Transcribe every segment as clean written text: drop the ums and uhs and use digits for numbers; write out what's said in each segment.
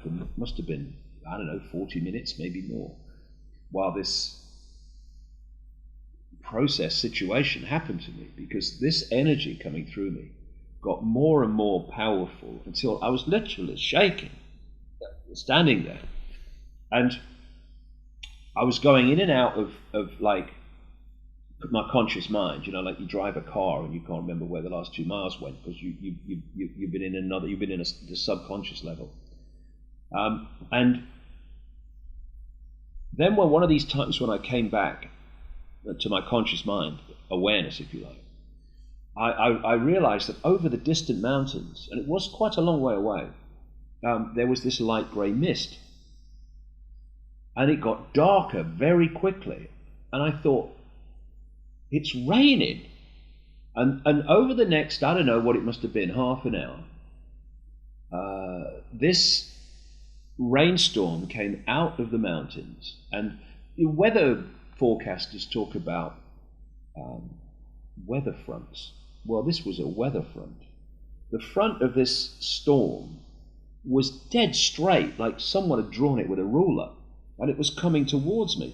for, must have been, I don't know, 40 minutes, maybe more, while this process situation happened to me, because this energy coming through me got more and more powerful until I was literally shaking, standing there. And I was going in and out of like my conscious mind, you know, like you drive a car and you can't remember where the last 2 miles went because you've been in another, you've been in the subconscious level. And then one of these times when I came back to my conscious mind, awareness if you like, I realized that over the distant mountains, and it was quite a long way away, there was this light grey mist. And it got darker very quickly. And I thought, it's raining. And over the next, I don't know what it must have been, half an hour, this rainstorm came out of the mountains. And the weather forecasters talk about weather fronts. Well, this was a weather front. The front of this storm was dead straight, like someone had drawn it with a ruler. And it was coming towards me.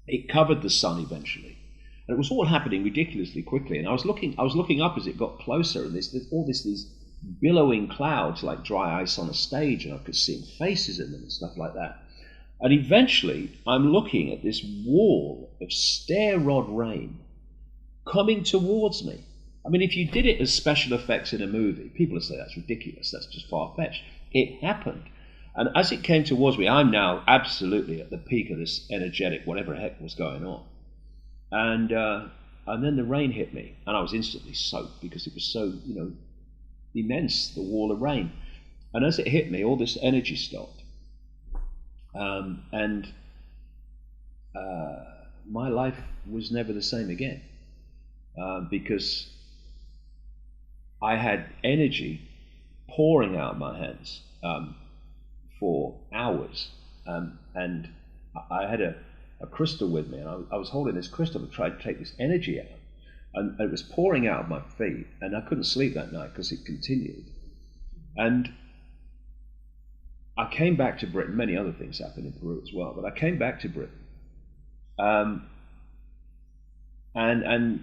It covered the sun eventually. And it was all happening ridiculously quickly. And I was looking up as it got closer, and there's these billowing clouds like dry ice on a stage, and I could see faces in them and stuff like that. And eventually, I'm looking at this wall of stair rod rain coming towards me. I mean, if you did it as special effects in a movie, people would say that's ridiculous, that's just far-fetched. It happened. And as it came towards me, I'm now absolutely at the peak of this energetic, whatever the heck was going on. And then the rain hit me, and I was instantly soaked because it was so, you know, immense, the wall of rain. And as it hit me, all this energy stopped. And my life was never the same again, because I had energy pouring out of my hands for hours, and I had a crystal with me, and I was holding this crystal to try to take this energy out, and it was pouring out of my feet, and I couldn't sleep that night because it continued. And I came back to Britain. Many other things happened in Peru as well, but I came back to Britain, and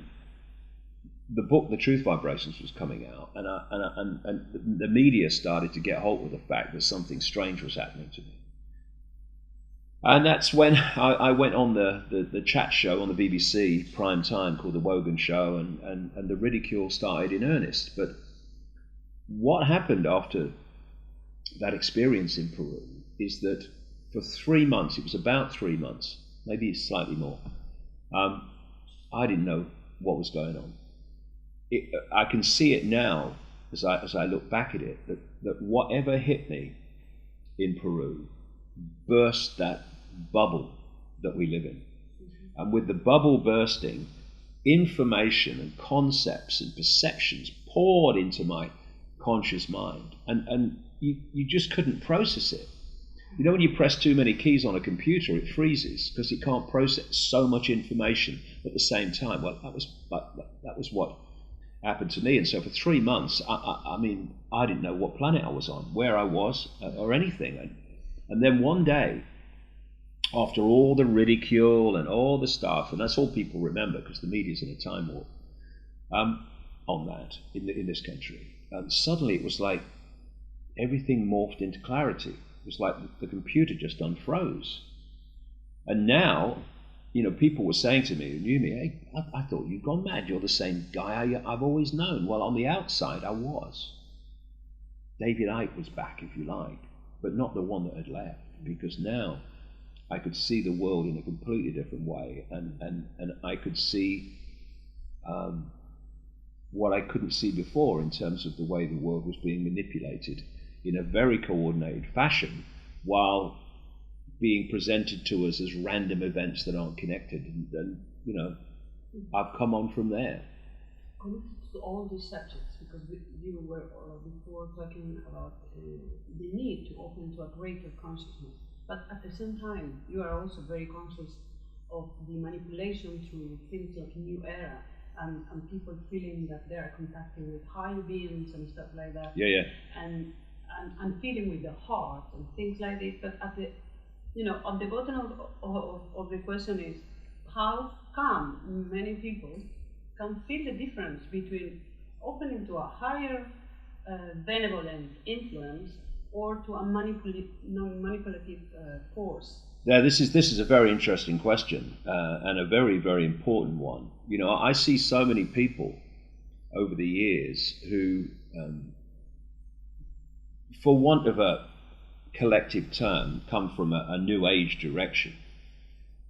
the book, The Truth Vibrations, was coming out, and the media started to get hold of the fact that something strange was happening to me. And that's when I went on the chat show on the BBC prime time called The Wogan Show, and the ridicule started in earnest. But what happened after that experience in Peru is that for 3 months, it was about 3 months, maybe slightly more, I didn't know what was going on. I can see it now as I look back at it, that whatever hit me in Peru burst that bubble that we live in. And with the bubble bursting, information and concepts and perceptions poured into my conscious mind, and you just couldn't process it. You know, when you press too many keys on a computer, it freezes because it can't process so much information at the same time. Well, that was what happened to me. And so for 3 months, I mean, I didn't know what planet I was on, where I was, or anything. And then one day, after all the ridicule and all the stuff, and that's all people remember because the media's in a time warp on that in this country, suddenly it was like everything morphed into clarity. It was like the computer just unfroze. And now, you know, people were saying to me, who knew me, hey, I thought you'd gone mad. You're the same guy I've always known. Well, on the outside, I was. David Icke was back, if you like, but not the one that had left, because now I could see the world in a completely different way, and I could see what I couldn't see before in terms of the way the world was being manipulated in a very coordinated fashion, while being presented to us as random events that aren't connected. And you know, I've come on from there. Connected to all these subjects, because we were before talking about the need to open to a greater consciousness, but at the same time, you are also very conscious of the manipulation through things like New Era, and people feeling that they are contacting with higher beings and stuff like that. Yeah, yeah. And and feeling with the heart and things like this. But at the, at the bottom of the question is, how come many people can feel the difference between opening to a higher benevolent influence or to a manipulative force? Yeah, this is a very interesting question and a very, very important one. I see so many people over the years who, for want of a collective term, come from a New Age direction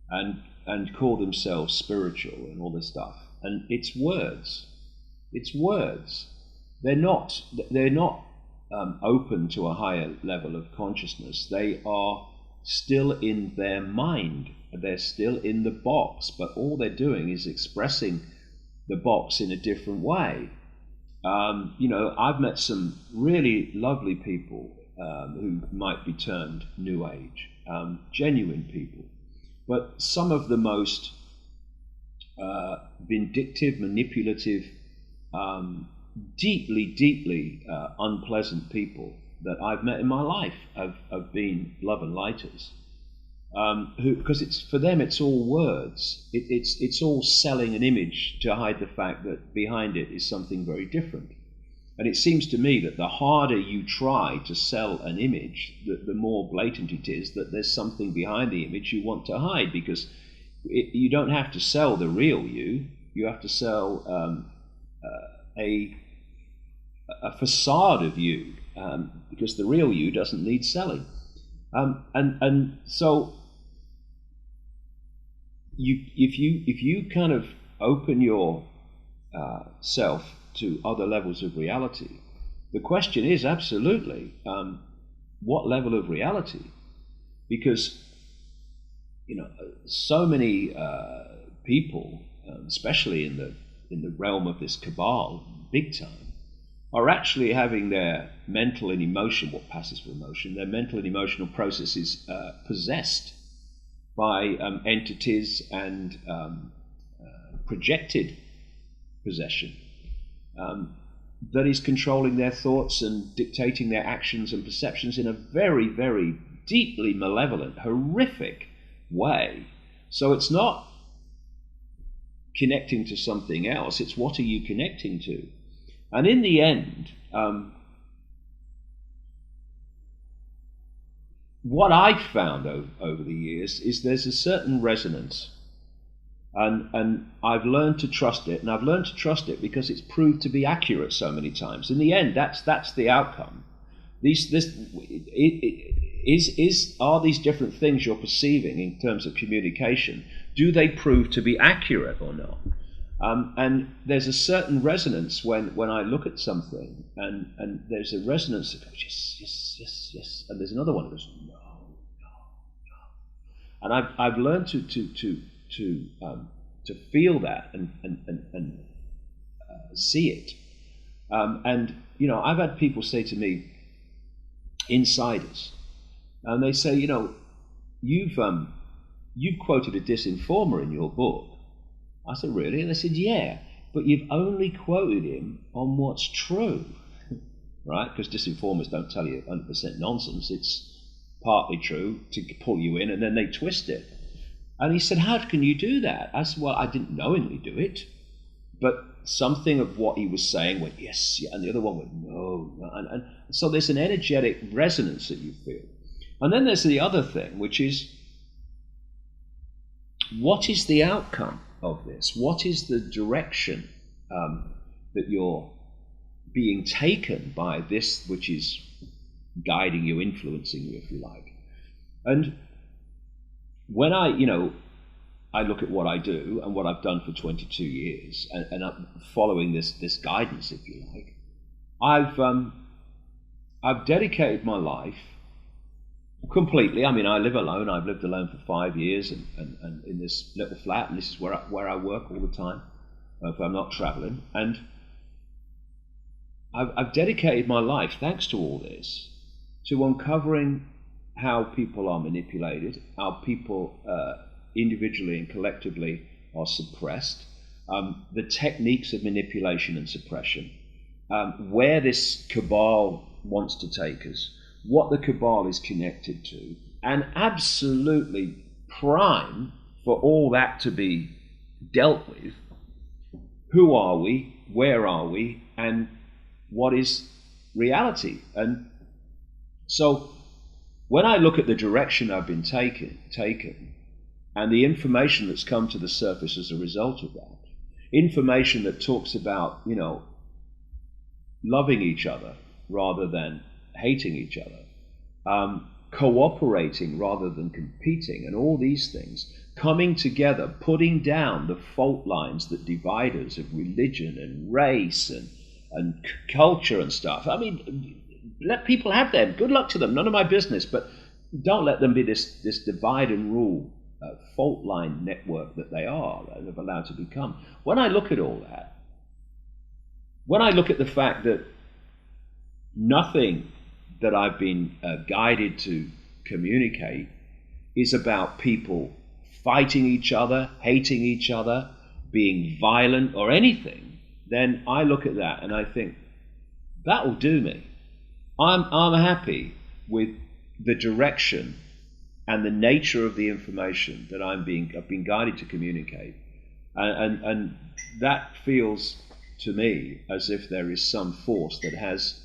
and call themselves spiritual and all this stuff. And it's words. It's words. They're not open to a higher level of consciousness. They are still in their mind. They're still in the box, but all they're doing is expressing the box in a different way. I've met some really lovely people who might be termed New Age, genuine people, but some of the most vindictive, manipulative, deeply unpleasant people that I've met in my life have been love and lighters, because for them it's all words. It's all selling an image to hide the fact that behind it is something very different. And it seems to me that the harder you try to sell an image, the more blatant it is that there's something behind the image you want to hide, because you don't have to sell the real you. You have to sell a facade of you, because the real you doesn't need selling. And so if you kind of open your self to other levels of reality, the question is absolutely what level of reality? Because so many people, especially in the realm of this cabal, big time, are actually having their mental and emotional, what passes for emotion, their mental and emotional processes possessed by entities and projected possession that is controlling their thoughts and dictating their actions and perceptions in a very, very deeply malevolent, horrific way. So it's not connecting to something else, it's what are you connecting to? And in the end, what I've found over the years is there's a certain resonance, and I've learned to trust it, and I've learned to trust it because it's proved to be accurate so many times. In the end, that's the outcome. Are these different things you're perceiving in terms of communication, do they prove to be accurate or not? And there's a certain resonance when I look at something, and there's a resonance that goes, yes, yes, yes, yes, and there's another one that goes, no, no, no. And I've learned to feel that and see it. And I've had people say to me, insiders, and they say, you've quoted a disinformer in your book. I said, really? And they said, yeah, but you've only quoted him on what's true, right? Because disinformers don't tell you 100% nonsense. It's partly true to pull you in, and then they twist it. And he said, how can you do that? I said, well, I didn't knowingly do it, but something of what he was saying went, yes, yeah, and the other one went, no, no. And so there's an energetic resonance that you feel. And then there's the other thing, which is, what is the outcome of this? What is the direction that you're being taken by this which is guiding you, influencing you, if you like? And when I look at what I do and what I've done for 22 years, and I'm following this guidance, if you like, I've dedicated my life completely. I mean, I live alone. I've lived alone for 5 years, and in this little flat, and this is where I work all the time if I'm not traveling. And I've dedicated my life, thanks to all this, to uncovering how people are manipulated, how people individually and collectively are suppressed, the techniques of manipulation and suppression, where this cabal wants to take us, what the cabal is connected to, and absolutely prime for all that to be dealt with. Who are we? Where are we? And what is reality? And so when I look at the direction I've been taken, and the information that's come to the surface as a result of that, information that talks about, loving each other rather than hating each other, cooperating rather than competing, and all these things, coming together, putting down the fault lines that divide us of religion and race and culture and stuff. I mean, let people have them. Good luck to them. None of my business. But don't let them be this divide and rule fault line network that they are, that they've allowed to become. When I look at all that, when I look at the fact that nothing that I've been guided to communicate is about people fighting each other, hating each other, being violent or anything, then I look at that and I think, that'll do me. I'm happy with the direction and the nature of the information that I've been guided to communicate. And that feels to me as if there is some force that has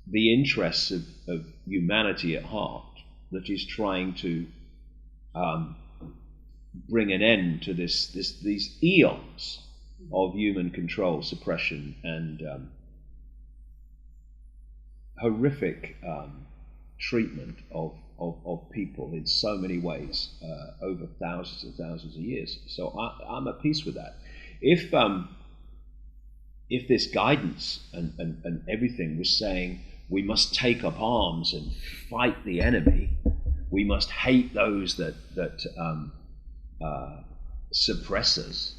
the interests of humanity at heart, that is trying to bring an end to these eons of human control, suppression, and horrific treatment of people in so many ways over thousands and thousands of years. So I'm at peace with that. If this guidance and everything was saying we must take up arms and fight the enemy, we must hate those that suppress us,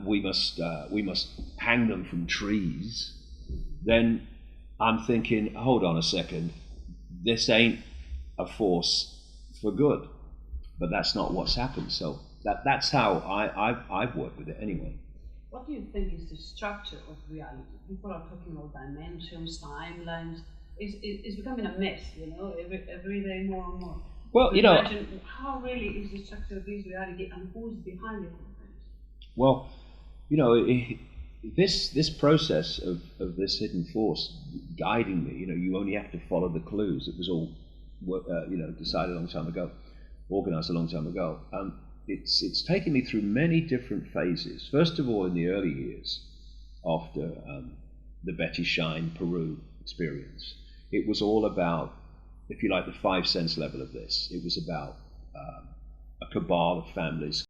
we must hang them from trees, then I'm thinking, hold on a second, this ain't a force for good. But that's not what's happened. So that's how I've worked with it anyway. What do you think is the structure of reality? People are talking about dimensions, timelines. It's becoming a mess, every day more and more. Well, imagine how really is the structure of this reality and who's behind it? Well, this process of this hidden force guiding me, you only have to follow the clues. It was all, decided a long time ago, organized a long time ago. It's taken me through many different phases. First of all, in the early years, after the Betty Shine Peru experience, it was all about, if you like, the 5 sense level of this. It was about a cabal of families